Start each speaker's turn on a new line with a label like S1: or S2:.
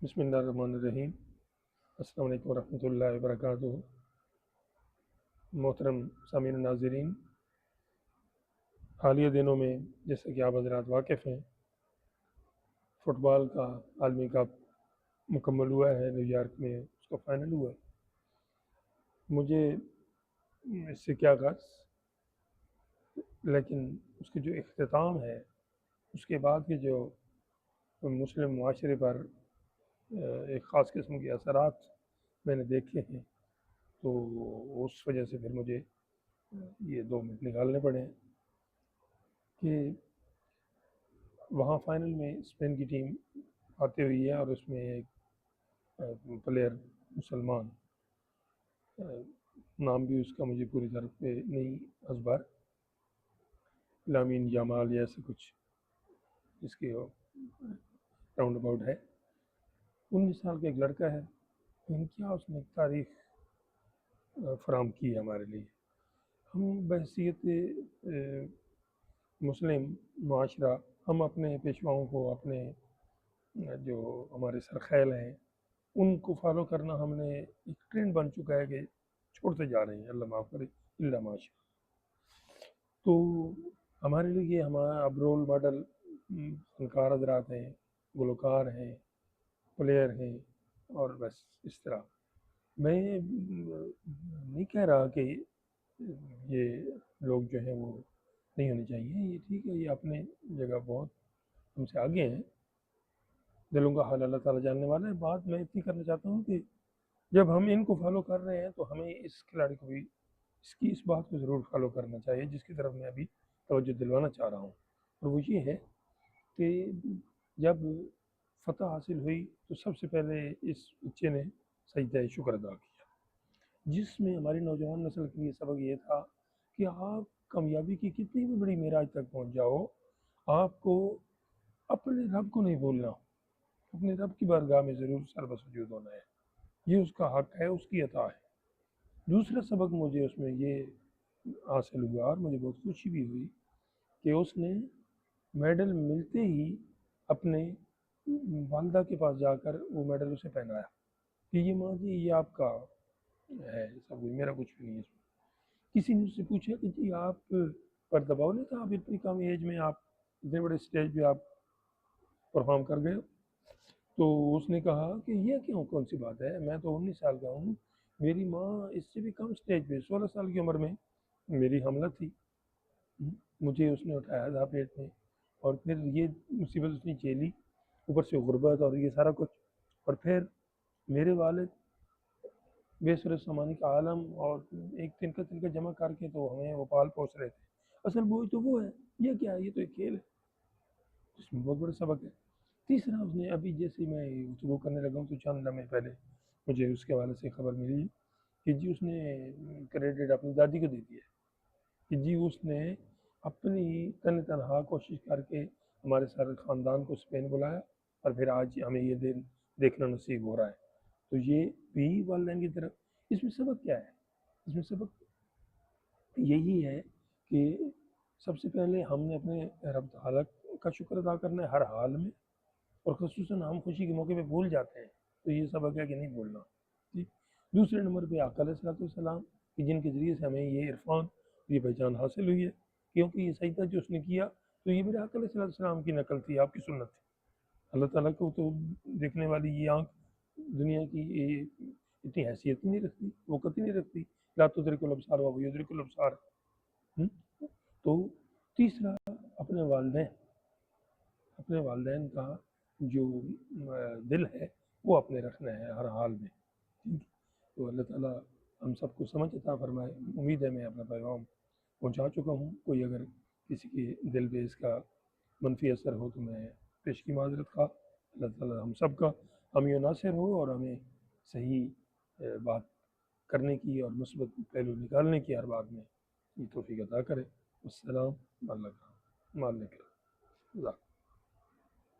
S1: بسم اللہ الرحمن الرحیم۔ السلام علیکم ورحمۃ اللہ وبرکاتہ۔ محترم سامعین ناظرین، حالیہ دنوں میں جیسا کہ آپ حضرات واقف ہیں، فٹ بال کا عالمی کپ مکمل ہوا ہے، نیو یارک میں اس کا فائنل ہوا ہے۔ مجھے اس سے کیا غرض، لیکن اس کے جو اختتام ہے، اس کے بعد کے جو مسلم معاشرے پر ایک خاص قسم کے اثرات میں نے دیکھے ہیں، تو اس وجہ سے پھر مجھے یہ 2 منٹ نکالنے پڑے ہیں کہ وہاں فائنل میں اسپین کی ٹیم آتے ہوئی ہے، اور اس میں ایک پلیئر مسلمان، نام بھی اس کا مجھے پوری طرح پہ نہیں ازبر، لامین یامال یا ایسا کچھ اس کے راؤنڈ اباؤٹ ہے، 19 سال کا ایک لڑکا ہے۔ کیا اس نے تاریخ فراہم کی ہے ہمارے لیے۔ ہم بحیثیت مسلم معاشرہ، ہم اپنے پیشواؤں کو، اپنے جو ہمارے سرخیل ہیں، ان کو فالو کرنا ہم نے ایک ٹرینڈ بن چکا ہے کہ چھوڑتے جا رہے ہیں، اللہ معاف کرے، اللہ معاشرہ۔ تو ہمارے لیے یہ ہمارا اب رول ماڈل فنکار حضرات ہیں، گلوکار ہیں، پلیئر ہیں، اور بس اس طرح۔ میں نہیں کہہ رہا کہ یہ لوگ جو ہیں وہ نہیں ہونے چاہیے، یہ ٹھیک ہے، یہ اپنے جگہ بہت ہم سے آگے ہیں، دلوں کا حال اللہ تعالیٰ جاننے والا ہے۔ بات میں اتنی کرنا چاہتا ہوں کہ جب ہم ان کو فالو کر رہے ہیں تو ہمیں اس کھلاڑی کو بھی اس بات کو ضرور فالو کرنا چاہیے، جس کی طرف میں ابھی توجہ دلوانا چاہ رہا ہوں، اور وہ یہ ہے کہ جب فتح حاصل ہوئی تو سب سے پہلے اس بچے نے سجدہ شکر ادا کیا، جس میں ہماری نوجوان نسل کے لیے سبق یہ تھا کہ آپ کامیابی کی کتنی بھی بڑی معراج تک پہنچ جاؤ، آپ کو اپنے رب کو نہیں بھولنا، اپنے رب کی بارگاہ میں ضرور سر بسجود ہونا ہے، یہ اس کا حق ہے، اس کی عطا ہے۔ دوسرا سبق مجھے اس میں یہ حاصل ہوا، اور مجھے بہت خوشی بھی ہوئی کہ اس نے میڈل ملتے ہی اپنے والدہ کے پاس جا کر وہ میڈل اسے پہنایا کہ یہ ماں جی، یہ آپ کا ہے، سب میرا کچھ بھی نہیں ہے اس میں۔ کسی نے اس سے پوچھا کہ جی آپ پر دباؤ نہیں تھا، آپ اتنی کم ایج میں آپ اتنے بڑے اسٹیج پہ آپ پرفارم کر گئے؟ تو اس نے کہا کہ یہ کون سی بات ہے، میں تو 19 سال کا ہوں، میری ماں اس سے بھی کم اسٹیج پہ 16 سال کی عمر میں میری حاملہ تھی، مجھے اس نے اٹھایا تھا پیٹ میں، اور پھر یہ مصیبت اس نے جھیلی، اوپر سے غربت اور یہ سارا کچھ، اور پھر میرے والد بے سر سامانی کا عالم، اور ایک تنکا جمع کر کے تو ہمیں وہ پال پوس رہے تھے۔ اصل بوجھ تو وہ ہے، یہ کیا ہے، یہ تو ایک کھیل ہے، اس میں بہت بڑا سبق ہے۔ تیسرا، اس نے ابھی جیسے میں گفتگو کرنے لگا ہوں تو چند لمحے پہلے مجھے اس کے حوالے سے خبر ملی کہ جی اس نے کریڈٹ اپنی دادی کو دے دیا ہے کہ جی اس نے اپنی تنہا کوشش کر کے ہمارے سارے خاندان کو اسپین بلایا، اور پھر آج ہمیں یہ دن دیکھنا نصیب ہو رہا ہے۔ تو یہ بھی والدین کی طرف، اس میں سبق کیا ہے؟ اس میں سبق یہی ہے کہ سب سے پہلے ہم نے اپنے رب تعالیٰ کا شکر ادا کرنا ہے ہر حال میں، اور خصوصاً ہم خوشی کے موقع پہ بھول جاتے ہیں، تو یہ سبق ہے کہ نہیں بھولنا۔ جی، دوسرے نمبر پہ آقا علیہ السلام کہ جن کے ذریعے سے ہمیں یہ عرفان، یہ پہچان حاصل ہوئی ہے، کیونکہ یہ سجدہ جو اس نے کیا تو یہ میرے آقا علیہ السلام کی نقل تھی، آپ کی سنت تھی۔ اللہ تعالیٰ کو تو دیکھنے والی یہ آنکھ دنیا کی اتنی حیثیت ہی نہیں رکھتی، وقت ہی نہیں رکھتی، لا تدرک الابصار وهو یدرک الابصار۔ تو تیسرا، اپنے والدین کا جو دل ہے وہ اپنے رکھنا ہے ہر حال میں، ٹھیک ہے؟ تو اللہ تعالیٰ ہم سب کو سمجھ عطا فرمائے۔ امید ہے میں اپنا پیغام پہنچا چکا ہوں، کوئی اگر کسی کے دل پہ اس کا منفی اثر ہو تو میں پیش کی معذرت خواہ۔ اللہ تعالیٰ ہم سب کا حامی و ناصر ہو، اور ہمیں صحیح بات کرنے کی اور مثبت پہلو نکالنے کی ہر بات میں یہ توفیق عطا کرے۔ السلام علیکم۔